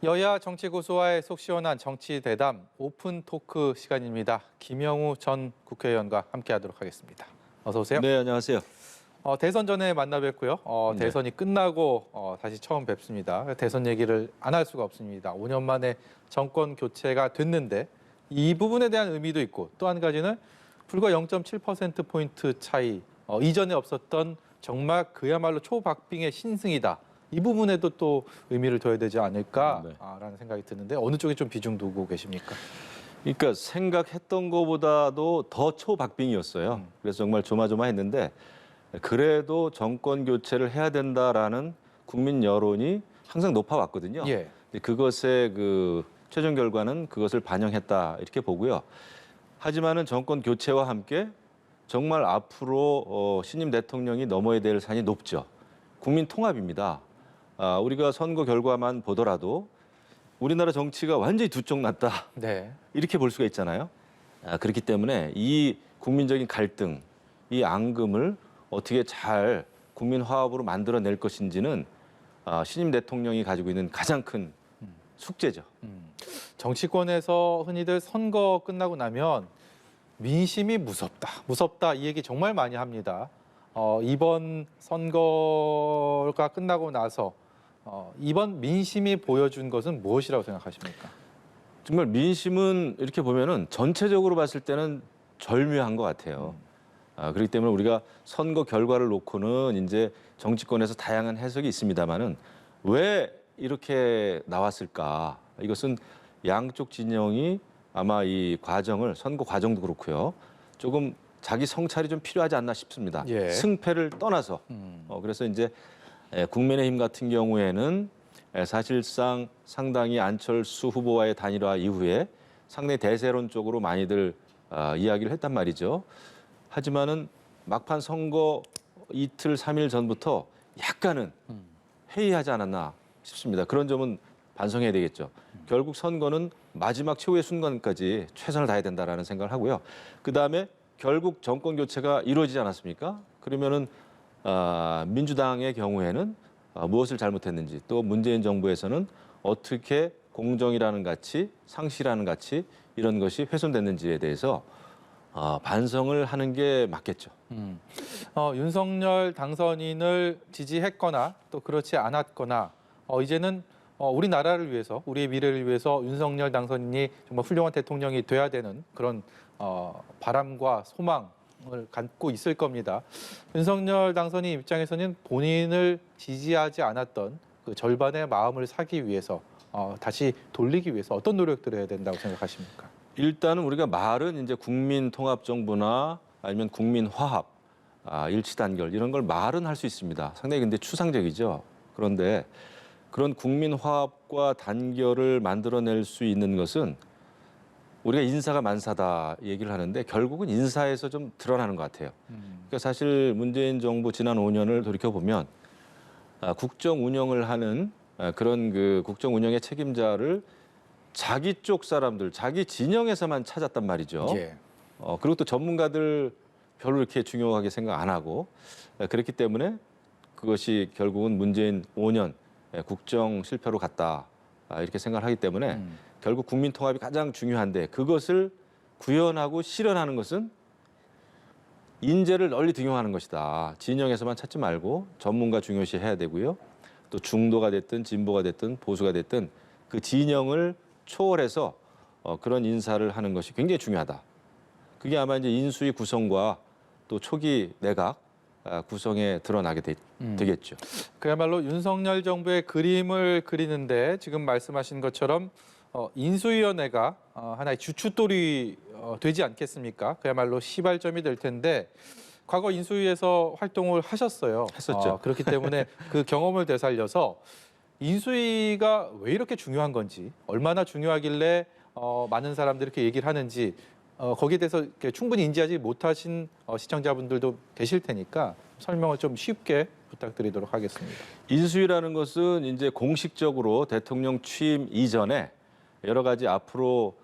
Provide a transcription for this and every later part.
여야 정치 고수와의 속 시원한 정치 대담 오픈 토크 시간입니다. 김영우 전 국회의원과 함께하도록 하겠습니다. 어서 오세요. 네, 안녕하세요. 대선 전에 만나 뵙고요. 네. 대선이 끝나고 다시 처음 뵙습니다. 대선 얘기를 안 할 수가 없습니다. 5년 만에 정권 교체가 됐는데 이 부분에 대한 의미도 있고 또 한 가지는 불과 0.7%포인트 차이, 이전에 없었던 정말 그야말로 초박빙의 신승이다. 이 부분에도 또 의미를 둬야 되지 않을까라는 생각이 드는데 어느 쪽에 좀 비중 두고 계십니까? 그러니까 생각했던 것보다도 더 초박빙이었어요. 그래서 정말 조마조마했는데 그래도 정권 교체를 해야 된다라는 국민 여론이 항상 높아왔거든요. 예. 그것의 그 최종 결과는 그것을 반영했다 이렇게 보고요. 하지만은 정권 교체와 함께 정말 앞으로 신임 대통령이 넘어야 될 산이 높죠. 국민 통합입니다. 우리가 선거 결과만 보더라도 우리나라 정치가 완전히 두 쪽 났다. 네. 이렇게 볼 수가 있잖아요. 그렇기 때문에 이 국민적인 갈등, 이 앙금을 어떻게 잘 국민 화합으로 만들어낼 것인지는 신임 대통령이 가지고 있는 가장 큰 숙제죠. 정치권에서 흔히들 선거 끝나고 나면 민심이 무섭다 이 얘기 정말 많이 합니다. 이번 선거가 끝나고 나서 이번 민심이 보여준 것은 무엇이라고 생각하십니까? 정말 민심은 이렇게 보면은 전체적으로 봤을 때는 절묘한 것 같아요. 그렇기 때문에 우리가 선거 결과를 놓고는 이제 정치권에서 다양한 해석이 있습니다만은 왜 이렇게 나왔을까? 이것은 양쪽 진영이 아마 이 과정을 선거 과정도 그렇고요. 조금 자기 성찰이 좀 필요하지 않나 싶습니다. 예. 승패를 떠나서. 그래서 이제 국민의힘 같은 경우에는 사실상 상당히 안철수 후보와의 단일화 이후에 상당히 대세론 쪽으로 많이들 이야기를 했단 말이죠. 하지만은 막판 선거 이틀, 3일 전부터 약간은 회의하지 않았나 싶습니다. 그런 점은 반성해야 되겠죠. 결국 선거는 마지막 최후의 순간까지 최선을 다해야 된다라는 생각을 하고요. 그다음에 결국 정권 교체가 이루어지지 않았습니까? 그러면은 민주당의 경우에는 무엇을 잘못했는지 또 문재인 정부에서는 어떻게 공정이라는 가치, 상시라는 가치 이런 것이 훼손됐는지에 대해서 반성을 하는 게 맞겠죠. 윤석열 당선인을 지지했거나 또 그렇지 않았거나 이제는 우리나라를 위해서 우리의 미래를 위해서 윤석열 당선인이 정말 훌륭한 대통령이 돼야 되는 그런 바람과 소망을 갖고 있을 겁니다. 윤석열 당선인 입장에서는 본인을 지지하지 않았던 그 절반의 마음을 사기 위해서 다시 돌리기 위해서 어떤 노력들을 해야 된다고 생각하십니까? 일단은 우리가 말은 이제 국민 통합 정부나 아니면 국민 화합, 일치 단결 이런 걸 말은 할 수 있습니다. 상당히 근데 추상적이죠. 그런데 그런 국민 화합과 단결을 만들어낼 수 있는 것은 우리가 인사가 만사다 얘기를 하는데 결국은 인사에서 좀 드러나는 것 같아요. 그러니까 사실 문재인 정부 지난 5년을 돌이켜 보면 국정 운영을 하는 그런 그 국정 운영의 책임자를 자기 쪽 사람들, 자기 진영에서만 찾았단 말이죠. 예. 그리고 또 전문가들 별로 이렇게 중요하게 생각 안 하고 그렇기 때문에 그것이 결국은 문재인 5년 국정 실패로 갔다 이렇게 생각을 하기 때문에 결국 국민 통합이 가장 중요한데 그것을 구현하고 실현하는 것은 인재를 널리 등용하는 것이다. 진영에서만 찾지 말고 전문가 중요시 해야 되고요. 또 중도가 됐든 진보가 됐든 보수가 됐든 그 진영을 초월해서 그런 인사를 하는 것이 굉장히 중요하다. 그게 아마 이제 인수위 구성과 또 초기 내각 구성에 드러나게 되겠죠. 그야말로 윤석열 정부의 그림을 그리는데 지금 말씀하신 것처럼 인수위원회가 하나의 주춧돌이 되지 않겠습니까? 그야말로 시발점이 될 텐데 과거 인수위에서 활동을 하셨어요. 했었죠. 그렇기 때문에 그 경험을 되살려서 인수위가 왜 이렇게 중요한 건지, 얼마나 중요하길래 많은 사람들이 이렇게 얘기를 하는지 거기에 대해서 이렇게 충분히 인지하지 못하신 시청자분들도 계실 테니까 설명을 좀 쉽게 부탁드리도록 하겠습니다. 인수위라는 것은 이제 공식적으로 대통령 취임 이전에 여러 가지 앞으로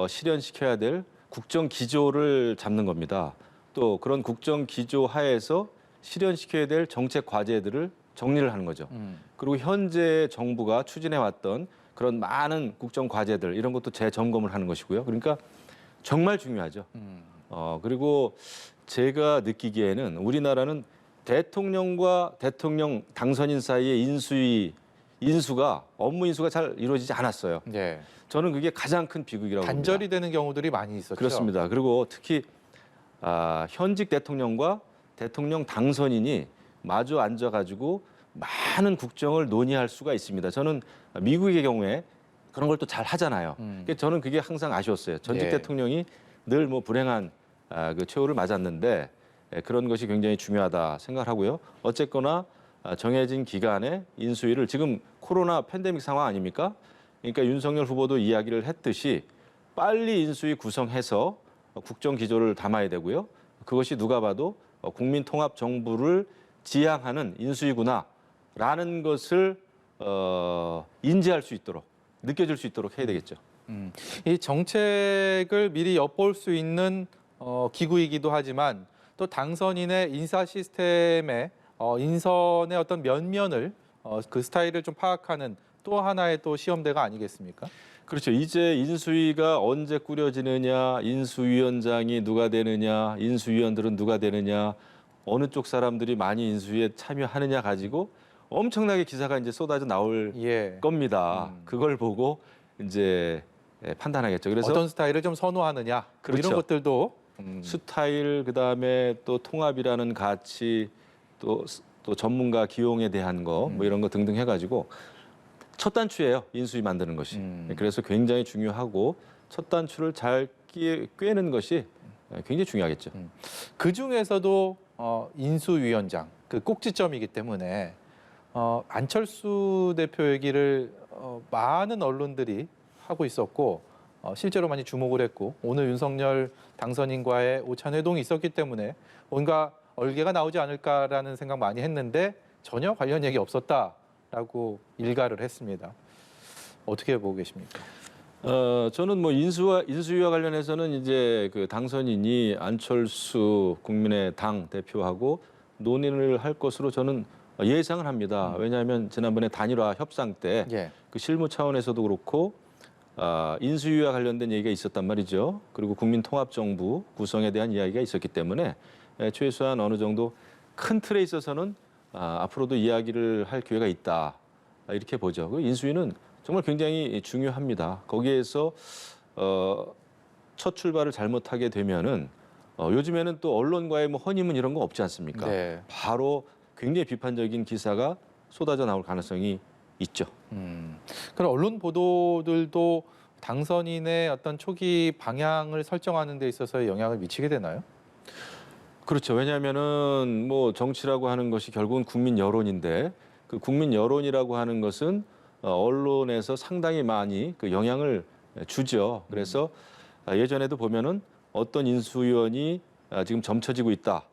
실현시켜야 될 국정 기조를 잡는 겁니다. 또 그런 국정 기조 하에서 실현시켜야 될 정책 과제들을 정리를 하는 거죠. 그리고 현재 정부가 추진해왔던 그런 많은 국정 과제들 이런 것도 재점검을 하는 것이고요. 그러니까 정말 중요하죠. 그리고 제가 느끼기에는 우리나라는 대통령과 대통령 당선인 사이의 인수가 업무 인수가 잘 이루어지지 않았어요. 네. 저는 그게 가장 큰 비극이라고 봅니다. 단절이 되는 경우들이 많이 있었죠. 그렇습니다. 그리고 특히 현직 대통령과 대통령 당선인이 마주 앉아가지고 많은 국정을 논의할 수가 있습니다. 저는 미국의 경우에 그런 걸 또 잘 하잖아요. 그러니까 저는 그게 항상 아쉬웠어요. 전직 예. 대통령이 늘 뭐 불행한 그 최후를 맞았는데 그런 것이 굉장히 중요하다 생각하고요. 어쨌거나 정해진 기간에 인수위를 지금 코로나 팬데믹 상황 아닙니까? 그러니까 윤석열 후보도 이야기를 했듯이 빨리 인수위 구성해서 국정 기조를 담아야 되고요. 그것이 누가 봐도 국민 통합 정부를 지향하는 인수위구나라는 것을 인지할 수 있도록 느껴질 수 있도록 해야 되겠죠. 이 정책을 미리 엿볼 수 있는 기구이기도 하지만 또 당선인의 인사 시스템의 인선의 어떤 면면을 그 스타일을 좀 파악하는 또 하나의 또 시험대가 아니겠습니까? 그렇죠. 이제 인수위가 언제 꾸려지느냐, 인수위원장이 누가 되느냐, 인수위원들은 누가 되느냐, 어느 쪽 사람들이 많이 인수위에 참여하느냐 가지고 엄청나게 기사가 이제 쏟아져 나올 예. 겁니다. 그걸 보고 이제 판단하겠죠. 그래서 어떤 스타일을 좀 선호하느냐 뭐 그렇죠. 이런 것들도 스타일 그다음에 또 통합이라는 가치 또 전문가 기용에 대한 거 뭐 이런 거 등등 해가지고 첫 단추예요. 인수위 만드는 것이. 그래서 굉장히 중요하고 첫 단추를 잘 꿰는 것이 굉장히 중요하겠죠. 그 중에서도 인수위원장 그 꼭지점이기 때문에 안철수 대표 얘기를 많은 언론들이 하고 있었고 실제로 많이 주목을 했고 오늘 윤석열 당선인과의 오찬 회동이 있었기 때문에 뭔가 얼개가 나오지 않을까라는 생각 많이 했는데 전혀 관련 얘기 없었다라고 일가를 했습니다. 어떻게 보고 계십니까? 저는 뭐 인수위와 관련해서는 이제 그 당선인이 안철수 국민의 당 대표하고 논의를 할 것으로 저는 예상을 합니다. 왜냐하면 지난번에 단일화 협상 때 예. 그 실무 차원에서도 그렇고 인수위와 관련된 얘기가 있었단 말이죠. 그리고 국민통합정부 구성에 대한 이야기가 있었기 때문에 최소한 어느 정도 큰 틀에 있어서는 앞으로도 이야기를 할 기회가 있다 이렇게 보죠. 그 인수위는 정말 굉장히 중요합니다. 거기에서 첫 출발을 잘못하게 되면은 요즘에는 또 언론과의 뭐 허니문 이런 거 없지 않습니까? 네. 바로 굉장히 비판적인 기사가 쏟아져 나올 가능성이 있죠. 그럼 언론 보도들도 당선인의 어떤 초기 방향을 설정하는 데 있어서 영향을 미치게 되나요? 그렇죠. 왜냐하면은 뭐 정치라고 하는 것이 결국은 국민 여론인데 그 국민 여론이라고 하는 것은 언론에서 상당히 많이 그 영향을 주죠. 그래서 예전에도 보면은 어떤 인수위원이 지금 점쳐지고 있다.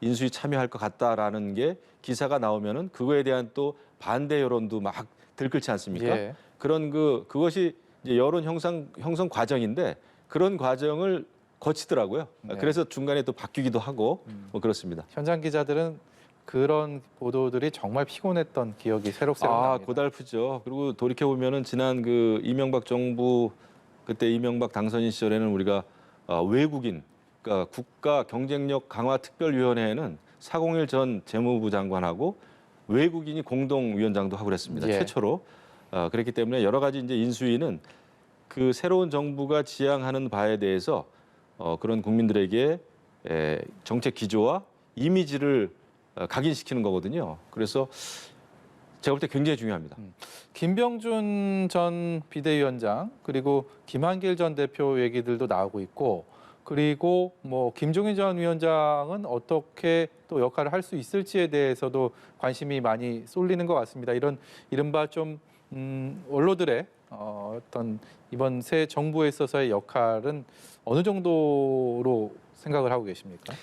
인수위 참여할 것 같다라는 게 기사가 나오면은 그거에 대한 또 반대 여론도 막 들끓지 않습니까? 예. 그런 그것이 이제 여론 형성 과정인데 그런 과정을 거치더라고요. 네. 그래서 중간에 또 바뀌기도 하고 뭐 그렇습니다. 현장 기자들은 그런 보도들이 정말 피곤했던 기억이 새록새록 납니다. 고달프죠. 그리고 돌이켜 보면은 지난 그 이명박 정부 그때 이명박 당선인 시절에는 우리가 외국인 그러니까 국가 경쟁력 강화 특별위원회에는 401 전 재무부 장관하고 외국인이 공동위원장도 하고 그랬습니다. 예. 최초로. 그랬기 때문에 여러 가지 이제 인수위는 그 새로운 정부가 지향하는 바에 대해서 그런 국민들에게 정책 기조와 이미지를 각인시키는 거거든요. 그래서 제가 볼 때 굉장히 중요합니다. 김병준 전 비대위원장 그리고 김한길 전 대표 얘기들도 나오고 있고 그리고 뭐 김종인 전 위원장은 어떻게 또 역할을 할 수 있을지에 대해서도 관심이 많이 쏠리는 것 같습니다. 이런 이른바 좀 원로들의 어떤 이번 새 정부에 있어서의 역할은 어느 정도로 생각을 하고 계십니까?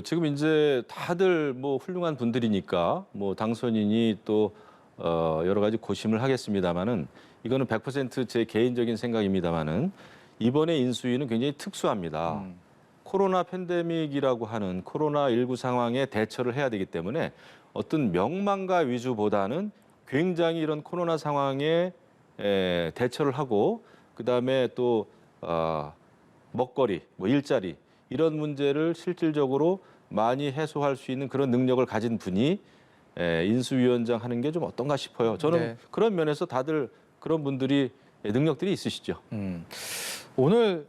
지금 이제 다들 뭐 훌륭한 분들이니까 뭐 당선인이 또 여러 가지 고심을 하겠습니다만은 이거는 100% 제 개인적인 생각입니다만은 이번에 인수위는 굉장히 특수합니다. 코로나 팬데믹이라고 하는 코로나19 상황에 대처를 해야 되기 때문에 어떤 명망가 위주보다는 굉장히 이런 코로나 상황에 대처를 하고 그다음에 또 먹거리, 뭐 일자리 이런 문제를 실질적으로 많이 해소할 수 있는 그런 능력을 가진 분이 인수위원장 하는 게 좀 어떤가 싶어요. 저는 네. 그런 면에서 다들 그런 분들이 능력들이 있으시죠. 오늘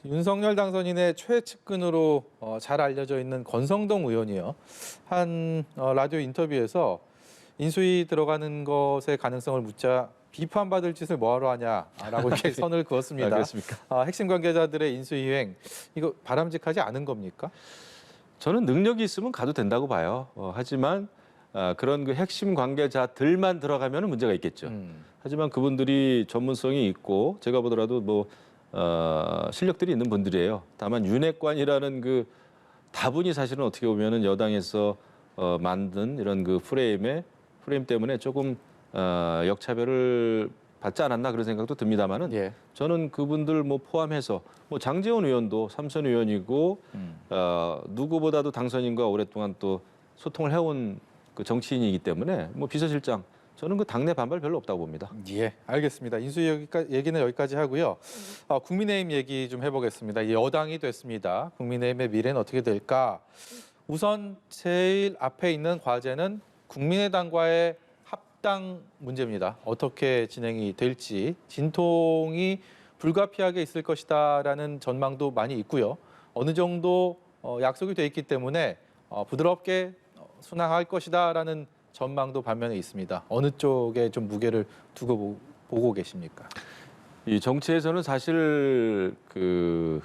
윤석열 당선인의 최측근으로 잘 알려져 있는 권성동 의원이요. 한 라디오 인터뷰에서 인수위 들어가는 것의 가능성을 묻자 비판받을 짓을 뭐하러 하냐라고 이렇게 선을 그었습니다. 그렇습니까? 핵심 관계자들의 인수위행 이거 바람직하지 않은 겁니까? 저는 능력이 있으면 가도 된다고 봐요. 하지만 그런 그 핵심 관계자들만 들어가면 문제가 있겠죠. 하지만 그분들이 전문성이 있고 제가 보더라도 뭐 실력들이 있는 분들이에요. 다만 윤핵관이라는 그 다분히 사실은 어떻게 보면은 여당에서 만든 이런 그 프레임 때문에 조금 역차별을 받지 않았나 그런 생각도 듭니다만은 예. 저는 그분들 뭐 포함해서 뭐 장제원 의원도 삼선 의원이고 누구보다도 당선인과 오랫동안 또 소통을 해온 그 정치인이기 때문에 뭐 비서실장 저는 그 당내 반발 별로 없다고 봅니다. 예, 알겠습니다. 인수위 얘기는 여기까지 하고요. 국민의힘 얘기 좀 해보겠습니다. 여당이 됐습니다. 국민의힘의 미래는 어떻게 될까? 우선 제일 앞에 있는 과제는 국민의당과의 합당 문제입니다. 어떻게 진행이 될지 진통이 불가피하게 있을 것이다라는 전망도 많이 있고요. 어느 정도 약속이 돼 있기 때문에 부드럽게 순항할 것이다라는 전망도 반면에 있습니다. 어느 쪽에 좀 무게를 두고 보고 계십니까? 이 정치에서는 사실 그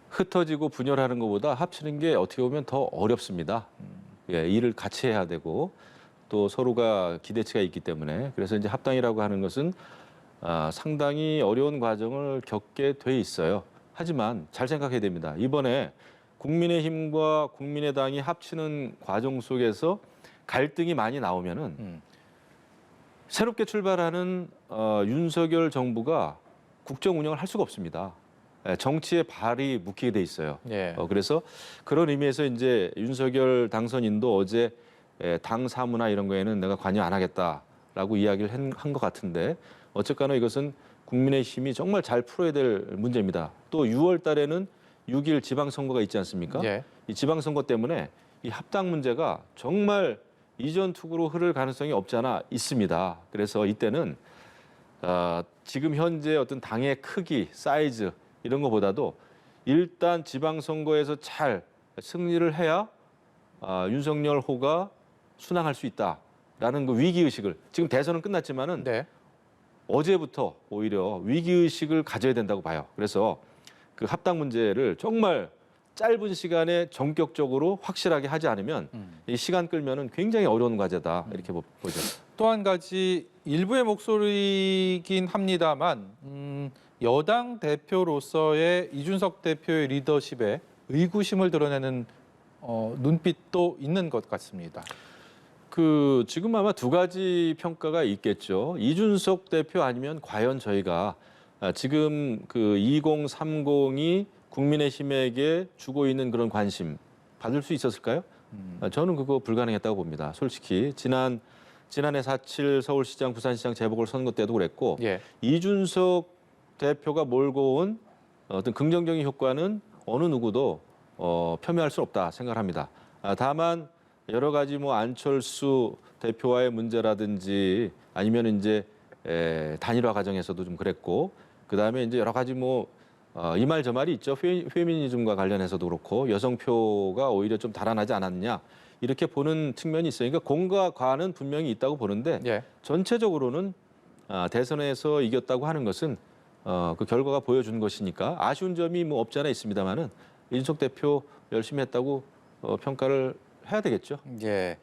흩어지고 분열하는 것보다 합치는 게 어떻게 보면 더 어렵습니다. 예, 일을 같이 해야 되고 또 서로가 기대치가 있기 때문에 그래서 이제 합당이라고 하는 것은 상당히 어려운 과정을 겪게 돼 있어요. 하지만 잘 생각해야 됩니다. 이번에 국민의힘과 국민의당이 합치는 과정 속에서 갈등이 많이 나오면은 새롭게 출발하는 윤석열 정부가 국정 운영을 할 수가 없습니다. 정치의 발이 묶이게 돼 있어요. 예. 그래서 그런 의미에서 이제 윤석열 당선인도 어제 당 사무나 이런 거에는 내가 관여 안 하겠다라고 이야기를 한 것 같은데 어쨌거나 이것은 국민의힘이 정말 잘 풀어야 될 문제입니다. 또 6월 달에는 6일 지방선거가 있지 않습니까? 예. 이 지방선거 때문에 이 합당 문제가 정말 이전 투구로 흐를 가능성이 없지 않아 있습니다. 그래서 이때는 지금 현재 어떤 당의 크기, 사이즈 이런 것보다도 일단 지방선거에서 잘 승리를 해야 윤석열 호가 순항할 수 있다라는 그 위기의식을 지금 대선은 끝났지만은 네. 어제부터 오히려 위기의식을 가져야 된다고 봐요. 그래서 그 합당 문제를 정말 짧은 시간에 전격적으로 확실하게 하지 않으면 이 시간 끌면은 굉장히 어려운 과제다 이렇게 보죠. 또 한 가지 일부의 목소리이긴 합니다만 여당 대표로서의 이준석 대표의 리더십에 의구심을 드러내는 눈빛도 있는 것 같습니다. 그 지금 아마 두 가지 평가가 있겠죠. 이준석 대표 아니면 과연 저희가 지금 그 2030이 국민의힘에게 주고 있는 그런 관심 받을 수 있었을까요? 저는 그거 불가능했다고 봅니다. 솔직히 지난해 4.7 서울시장, 부산시장 재보궐선거 때도 그랬고 예. 이준석 대표가 몰고 온 어떤 긍정적인 효과는 어느 누구도 폄훼할 수 없다 생각합니다. 다만 여러 가지 뭐 안철수 대표와의 문제라든지 아니면 이제 단일화 과정에서도 좀 그랬고 그다음에 이제 여러 가지 뭐 이 말 저 말이 있죠. 페미니즘과 관련해서도 그렇고 여성표가 오히려 좀 달아나지 않았냐 이렇게 보는 측면이 있으니까 공과 과는 분명히 있다고 보는데 예. 전체적으로는 대선에서 이겼다고 하는 것은 그 결과가 보여준 것이니까 아쉬운 점이 뭐 없지 않아 있습니다만은 이준석 대표 열심히 했다고 평가를 해야 되겠죠. 예.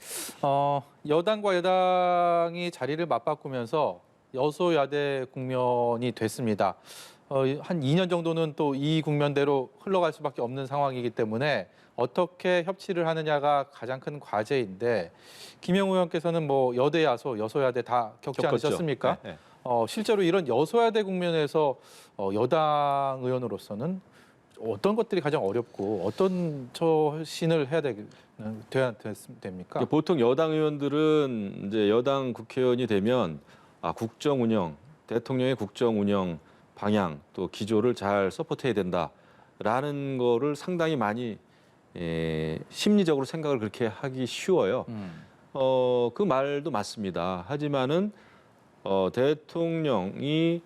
여당과 여당이 자리를 맞바꾸면서 여소야대 국면이 됐습니다. 한 2년 정도는 또 이 국면대로 흘러갈 수밖에 없는 상황이기 때문에 어떻게 협치를 하느냐가 가장 큰 과제인데 김영우 의원께서는 뭐 여대 야소, 여소야대 다 겪지 겪었죠. 않으셨습니까? 네. 실제로 이런 여소야대 국면에서 여당 의원으로서는 어떤 것들이 가장 어렵고 어떤 처신을 돼야 됩니까? 보통 여당 의원들은 이제 여당 국회의원이 되면 국정 운영, 대통령의 국정 운영 방향 또 기조를 잘 서포트해야 된다라는 거를 상당히 많이 심리적으로 생각을 그렇게 하기 쉬워요. 그 말도 맞습니다. 하지만은 대통령이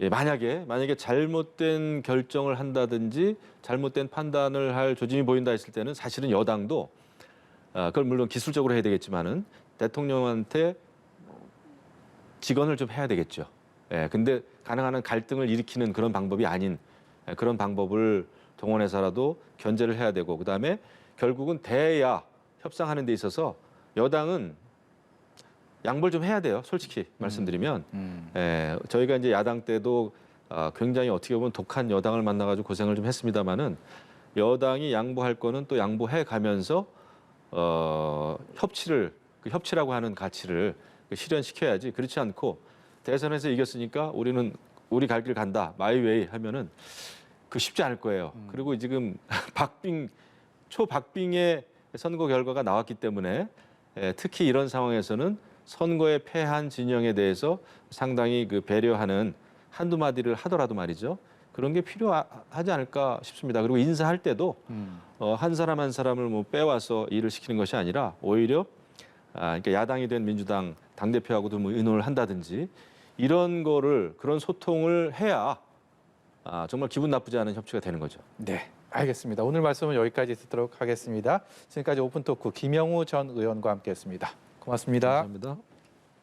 만약에 잘못된 결정을 한다든지 잘못된 판단을 할 조짐이 보인다 했을 때는 사실은 여당도 그걸 물론 기술적으로 해야 되겠지만은 대통령한테 직언을 좀 해야 되겠죠. 근데 가능한 한 갈등을 일으키는 그런 방법이 아닌 그런 방법을 동원해서라도 견제를 해야 되고 그다음에 결국은 대야 협상하는 데 있어서 여당은 양보를 좀 해야 돼요. 솔직히 말씀드리면 저희가 이제 야당 때도 굉장히 어떻게 보면 독한 여당을 만나가지고 고생을 좀 했습니다마는 여당이 양보할 거는 또 양보해 가면서 협치라고 하는 가치를 실현시켜야지. 그렇지 않고 대선에서 이겼으니까 우리는 우리 갈 길 간다 마이웨이 하면은 그 쉽지 않을 거예요. 그리고 지금 초박빙의 선거 결과가 나왔기 때문에 특히 이런 상황에서는 선거에 패한 진영에 대해서 상당히 그 배려하는 한두 마디를 하더라도 말이죠. 그런 게 필요하지 않을까 싶습니다. 그리고 인사할 때도 한 사람 한 사람을 뭐 빼와서 일을 시키는 것이 아니라 오히려 그러니까 야당이 된 민주당 당대표하고도 뭐 의논을 한다든지 그런 소통을 해야 정말 기분 나쁘지 않은 협치가 되는 거죠. 네, 알겠습니다. 오늘 말씀은 여기까지 듣도록 하겠습니다. 지금까지 오픈 토크 김영우 전 의원과 함께했습니다. 고맙습니다. 감사합니다.